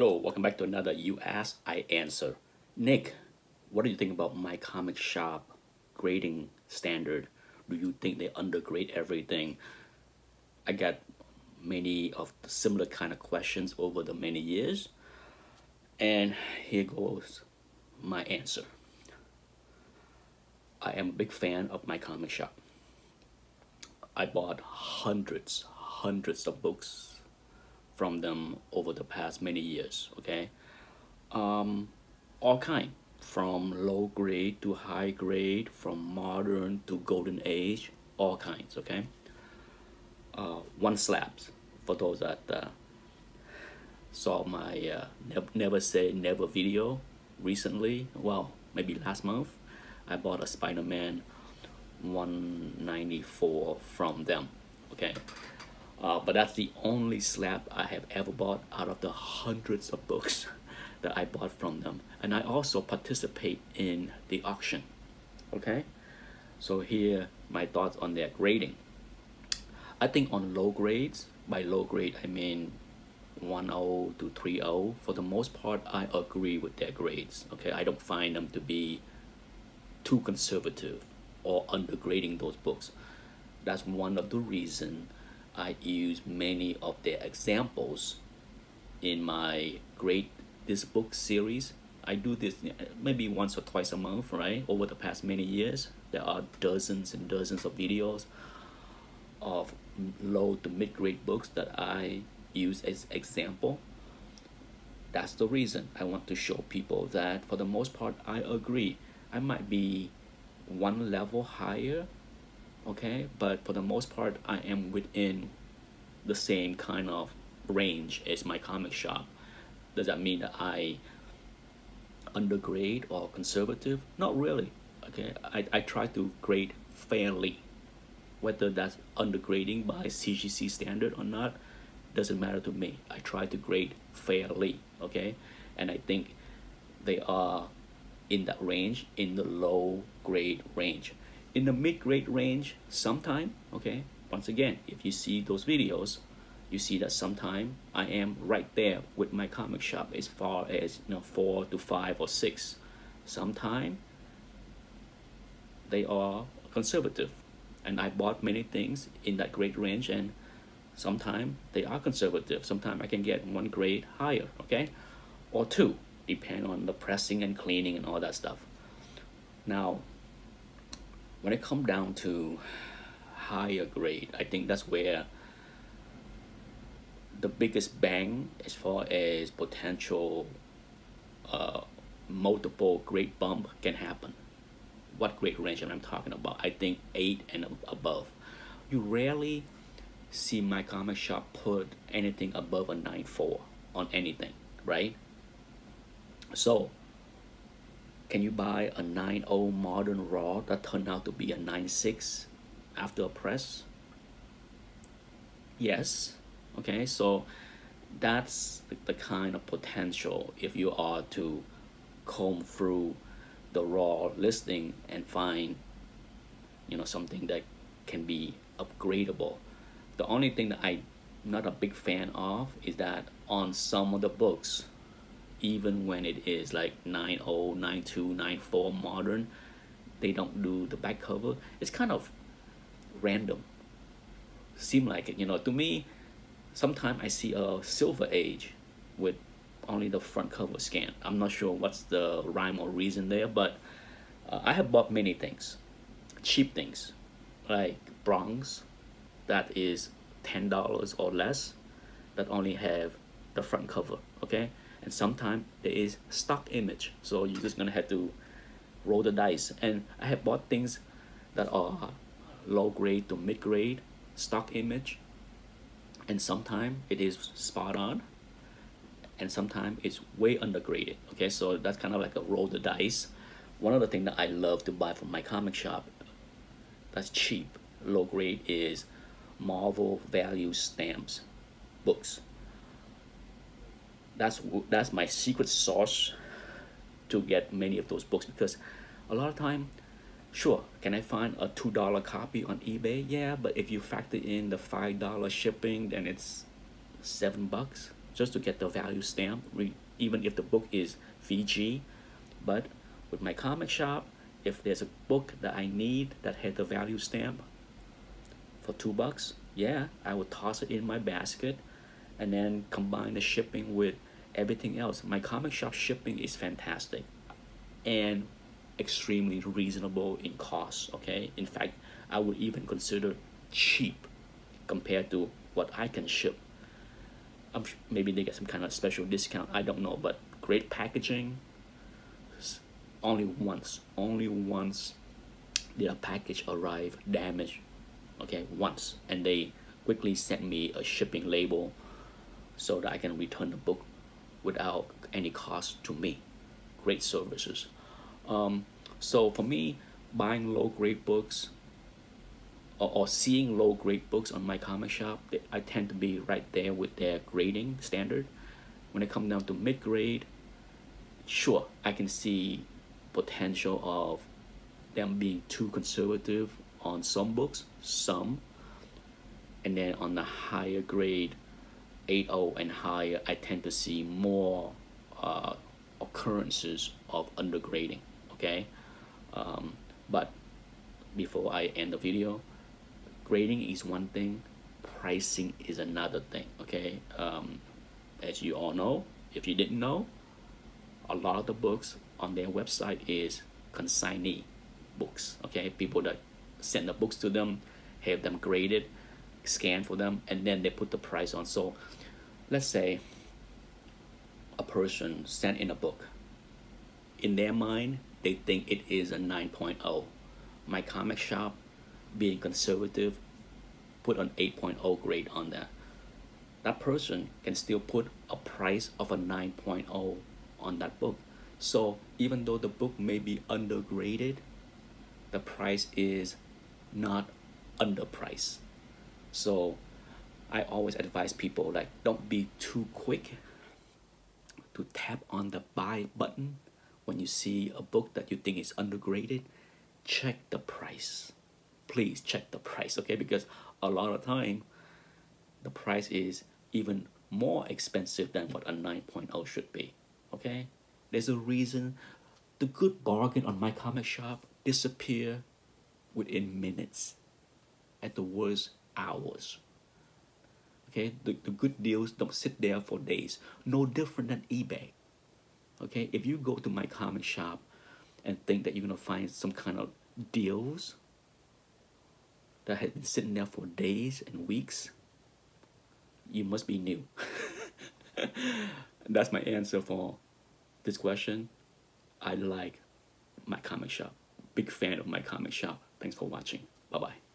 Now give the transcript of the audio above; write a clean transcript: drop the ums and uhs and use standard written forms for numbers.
Hello, welcome back to another You Ask, I Answer. Nick, what do you think about my comic shop grading standard? Do you think they undergrade everything? I got many of the similar kind of questions over the many years. And here goes my answer. I am a big fan of my comic shop. I bought hundreds of books from them over the past many years, okay? All kind, from low grade to high grade, from modern to golden age, all kinds, okay? One slabs, for those that saw my Never Say Never video recently, well, maybe last month, I bought a Spider-Man 194 from them, okay? But that's the only slab I have ever bought out of the hundreds of books that I bought from them. And I also participate in the auction, okay? So here, my thoughts on their grading. I think on low grades, by low grade I mean 1.0 to 3.0, for the most part I agree with their grades, okay? I don't find them to be too conservative or undergrading those books. That's one of the reasons I use many of their examples in my Grade This Book series. I do this maybe once or twice a month, right? Over the past many years, there are dozens and dozens of videos of low to mid-grade books that I use as example. That's the reason I want to show people that for the most part I agree. I might be one level higher, okay, but for the most part I am within the same kind of range as my comic shop. Does that mean that I undergrade or conservative? Not really, okay? I try to grade fairly. Whether that's undergrading by CGC standard or not doesn't matter to me. I try to grade fairly, okay? And I think they are in that range, in the low grade range. In the mid-grade range, sometime, okay, once again, if you see those videos, you see that sometime I am right there with my comic shop as far as 4 to 5 or 6. Sometime they are conservative, and I bought many things in that grade range, and sometime they are conservative. Sometime I can get one grade higher, okay, or two, depend on the pressing and cleaning and all that stuff. Now, when it comes down to higher grade, I think that's where the biggest bang as far as potential multiple grade bump can happen. What grade range am I talking about? I think 8 and above. You rarely see my comic shop put anything above a 9.4 on anything, right? So can you buy a 9.0 modern raw that turned out to be a 9.6 after a press? Yes. Okay, so that's the kind of potential if you are to comb through the raw listing and find something that can be upgradable. The only thing that I'm not a big fan of is that on some of the books, even when it is like 9.0, 9.2, 9.4 modern, they don't do the back cover. It's kind of random. Seem like it, to me. Sometimes I see a Silver Age with only the front cover scan. I'm not sure what's the rhyme or reason there, but I have bought many things, cheap things, like Bronx, that is $10 or less, that only have the front cover, okay? And sometimes there is stock image, so you're just gonna have to roll the dice. And I have bought things that are low grade to mid grade, stock image, and sometimes it is spot on, and sometimes it's way undergraded, okay? So that's kind of like a roll the dice. One of the things that I love to buy from my comic shop that's cheap, low grade, is Marvel value stamps books. That's my secret sauce to get many of those books, because a lot of time, sure, can I find a $2 copy on eBay? Yeah, but if you factor in the $5 shipping, then it's $7 just to get the value stamp, even if the book is VG. But with my comic shop, if there's a book that I need that had the value stamp for $2, yeah, I would toss it in my basket and then combine the shipping with everything else. My comic shop shipping is fantastic and extremely reasonable in cost, okay? In fact, I would even consider cheap compared to what I can ship. Maybe they get some kind of special discount, I don't know, but great packaging. Only once did a package arrive damaged, okay, once, and they quickly sent me a shipping label so that I can return the book without any cost to me. Great services. So for me, buying low grade books or seeing low grade books on my comic shop, I tend to be right there with their grading standard. When it comes down to mid grade, sure, I can see potential of them being too conservative on some books, and then on the higher grade 8.0 and higher, I tend to see more occurrences of undergrading, okay? But before I end the video, grading is one thing, pricing is another thing, okay? As you all know, if you didn't know, a lot of the books on their website is consignee books, okay? People that send the books to them, have them graded, scan for them, and then they put the price on. So let's say a person sent in a book. In their mind, they think it is a 9.0. My comic shop, being conservative, put an 8.0 grade on that. That person can still put a price of a 9.0 on that book. So even though the book may be undergraded, the price is not underpriced. So I always advise people, like, don't be too quick to tap on the buy button when you see a book that you think is undergraded. Check the price. Please check the price, okay? Because a lot of time the price is even more expensive than what a 9.0 should be, okay? There's a reason the good bargain on my comic shop disappear within minutes, at the worst hours. Okay, the good deals don't sit there for days. No different than eBay. Okay, if you go to my comic shop and think that you're gonna find some kind of deals that have been sitting there for days and weeks, you must be new. That's my answer for this question. I like my comic shop. Big fan of my comic shop. Thanks for watching. Bye-bye.